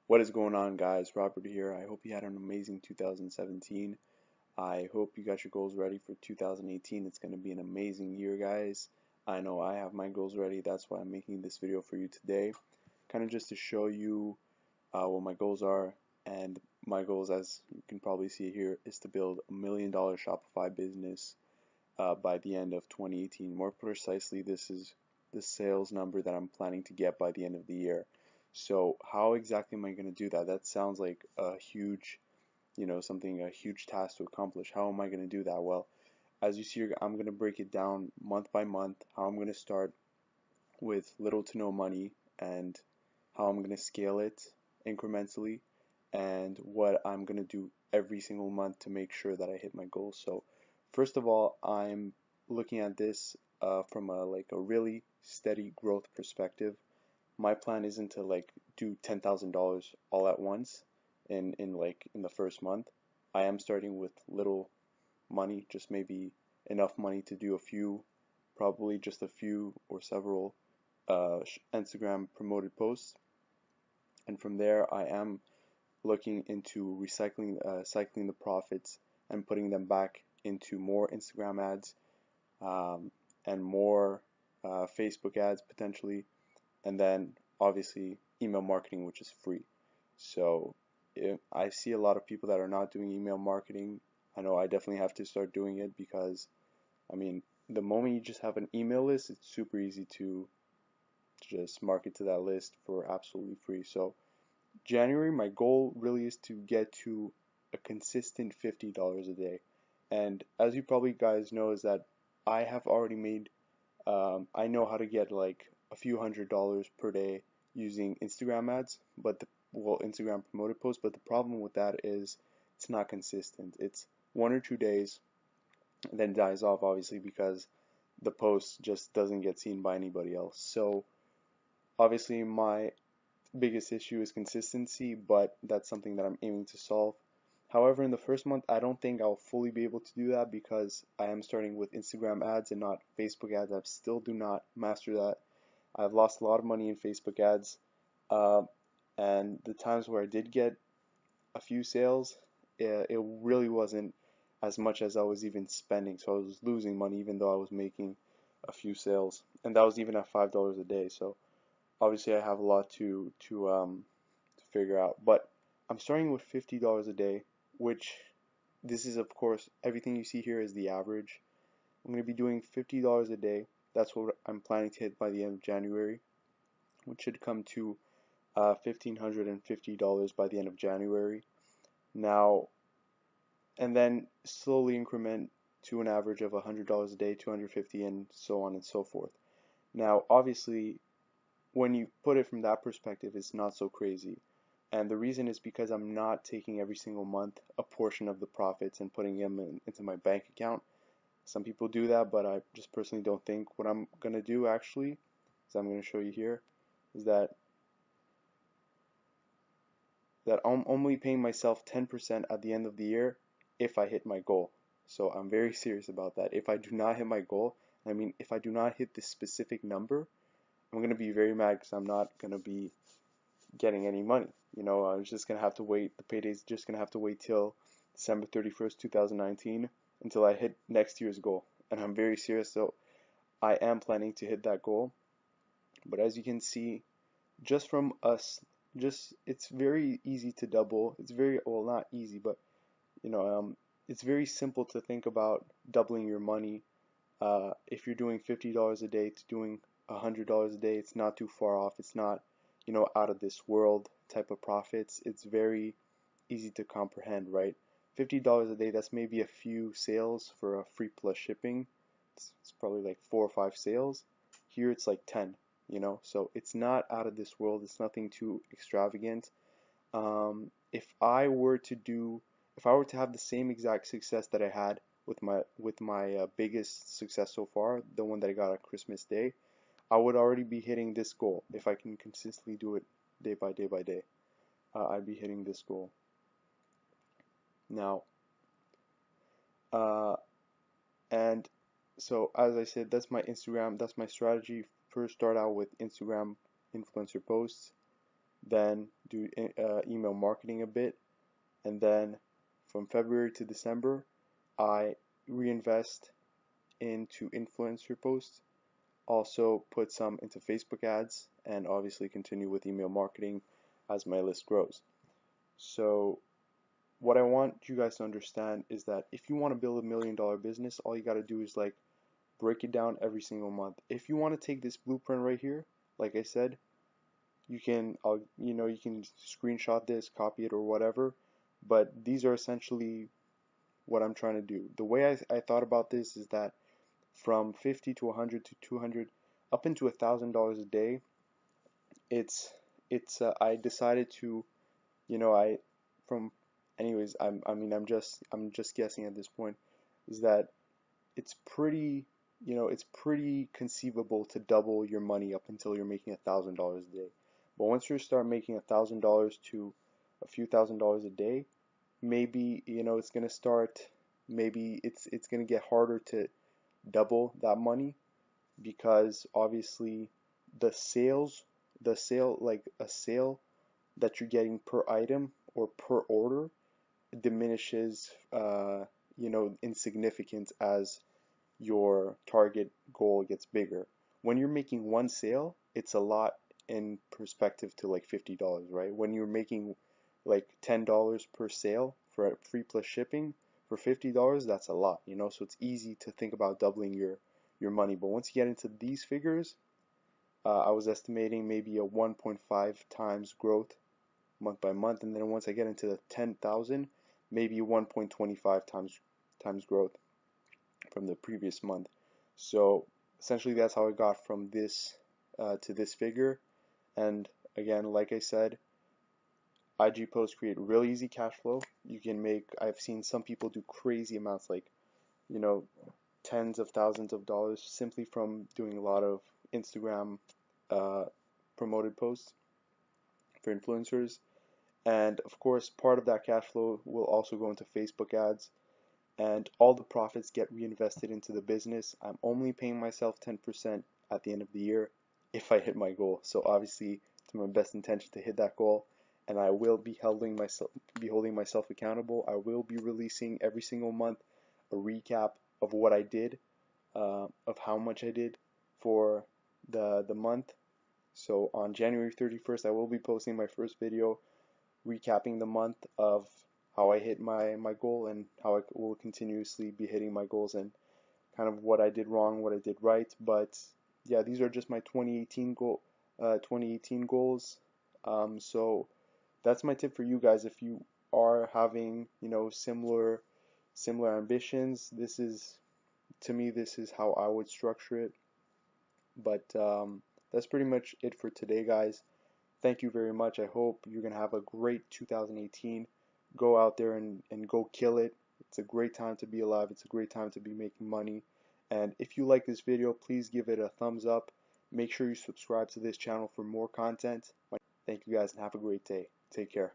What is going on, guys? Robert here. I hope you had an amazing 2017. I hope you got your goals ready for 2018. It's going to be an amazing year, guys. I know I have my goals ready. That's why I'm making this video for you today. Kind of just to show you what my goals are. And my goals, as you can probably see here, is to build $1 million Shopify business by the end of 2018. More precisely, this is the sales number that I'm planning to get by the end of the year. So how exactly am I going to do that? That sounds like a huge, a huge task to accomplish. How am I going to do that? Well, as you see, I'm going to break it down month by month, how I'm going to start with little to no money and how I'm going to scale it incrementally and what I'm going to do every single month to make sure that I hit my goals. So first of all, I'm looking at this from a really steady growth perspective. My plan isn't to do $10,000 all at once in the first month. I am starting with little money, just maybe enough money to do probably just a few or several Instagram promoted posts, and from there I am looking into cycling the profits and putting them back into more Instagram ads and more Facebook ads potentially, and then obviously email marketing, which is free. So I see a lot of people that are not doing email marketing. I know I definitely have to start doing it because, I mean, the moment you just have an email list, it's super easy to just market to that list for absolutely free. So January, my goal really is to get to a consistent $50 a day. And as you probably guys know, is that I have already made, I know how to get like a few $100s per day using Instagram ads, but Instagram promoted posts. But the problem with that is it's not consistent. It's 1 or 2 days, and then dies off, obviously, because the post just doesn't get seen by anybody else. So obviously, my biggest issue is consistency, but that's something that I'm aiming to solve. However, in the first month, I don't think I'll fully be able to do that because I am starting with Instagram ads and not Facebook ads. I still do not master that. I've lost a lot of money in Facebook ads, and the times where I did get a few sales, it really wasn't as much as I was even spending. So I was losing money even though I was making a few sales, and that was even at $5 a day. So obviously I have a lot to figure out, but I'm starting with $50 a day, which this is, of course, everything you see here is the average. I'm going to be doing $50 a day. That's what I'm planning to hit by the end of January, which should come to $1,550 by the end of January. Now, and then slowly increment to an average of $100 a day, $250, and so on and so forth. Now, obviously, when you put it from that perspective, it's not so crazy. And the reason is because I'm not taking every single month a portion of the profits and putting them into my bank account. Some people do that, but I just personally don't think. What I'm going to do actually, as I'm going to show you here, is that I'm only paying myself 10% at the end of the year if I hit my goal. So I'm very serious about that. If I do not hit my goal, I mean, if I do not hit this specific number, I'm going to be very mad because I'm not going to be getting any money. I'm just going to have to wait. The payday's just going to have to wait till December 31st, 2019 until I hit next year's goal. And I'm very serious, so I am planning to hit that goal. But as you can see, just from us, it's very easy to double. It's very, well, not easy, but it's very simple to think about doubling your money. If you're doing $50 a day to doing $100 a day, it's not too far off. It's not, out of this world type of profits. It's very easy to comprehend, right? $50 a day, that's maybe a few sales for a free plus shipping. It's probably like 4 or 5 sales. Here it's like 10, so it's not out of this world. It's nothing too extravagant. If I were to have the same exact success that I had with my biggest success so far, the one that I got on Christmas Day, I would already be hitting this goal. If I can consistently do it day by day by day, I'd be hitting this goal. Now, and so as I said, that's my Instagram, that's my strategy. First start out with Instagram influencer posts, then do email marketing a bit, and then from February to December, I reinvest into influencer posts, also put some into Facebook ads, and obviously continue with email marketing as my list grows. So what I want you guys to understand is that if you want to build $1 million business, all you got to do is like break it down every single month. If you want to take this blueprint right here, like I said, you can you can screenshot this, copy it or whatever, but these are essentially what I'm trying to do. The way I thought about this is that from 50 to 100 to 200 up into $1,000 a day, it's I decided to, I from anyways, I'm just guessing at this point, is that it's pretty, it's pretty conceivable to double your money up until you're making $1,000 a day. But once you start making $1,000 to a few $1,000s a day, maybe, it's gonna start, maybe it's gonna get harder to double that money, because obviously the sale, like a sale that you're getting per item or per order, diminishes, in significance as your target goal gets bigger. When you're making one sale, it's a lot in perspective to like $50, right? When you're making like $10 per sale for free plus shipping for $50, that's a lot, so it's easy to think about doubling your money. But once you get into these figures, I was estimating maybe a 1.5 times growth month by month, and then once I get into the 10,000, maybe 1.25 times growth from the previous month. So essentially that's how I got from this to this figure. And again, like I said, IG posts create really easy cash flow. You can make, I've seen some people do crazy amounts, like, tens of thousands of dollars simply from doing a lot of Instagram uh, promoted posts for influencers. And of course, part of that cash flow will also go into Facebook ads, and all the profits get reinvested into the business. I'm only paying myself 10% at the end of the year if I hit my goal. So obviously, it's my best intention to hit that goal, and I will be holding myself accountable. I will be releasing every single month a recap of what I did, of how much I did for the month. So on January 31st, I will be posting my first video recapping the month of how I hit my goal, and how I will continuously be hitting my goals, and kind of what I did wrong, what I did right. But yeah, these are just my 2018 goals. So that's my tip for you guys. If you are having, similar ambitions, this is, to me, this is how I would structure it. But that's pretty much it for today, guys. Thank you very much. I hope you're going to have a great 2018. Go out there and go kill it. It's a great time to be alive. It's a great time to be making money. And if you like this video, please give it a thumbs up. Make sure you subscribe to this channel for more content. Thank you guys, and have a great day. Take care.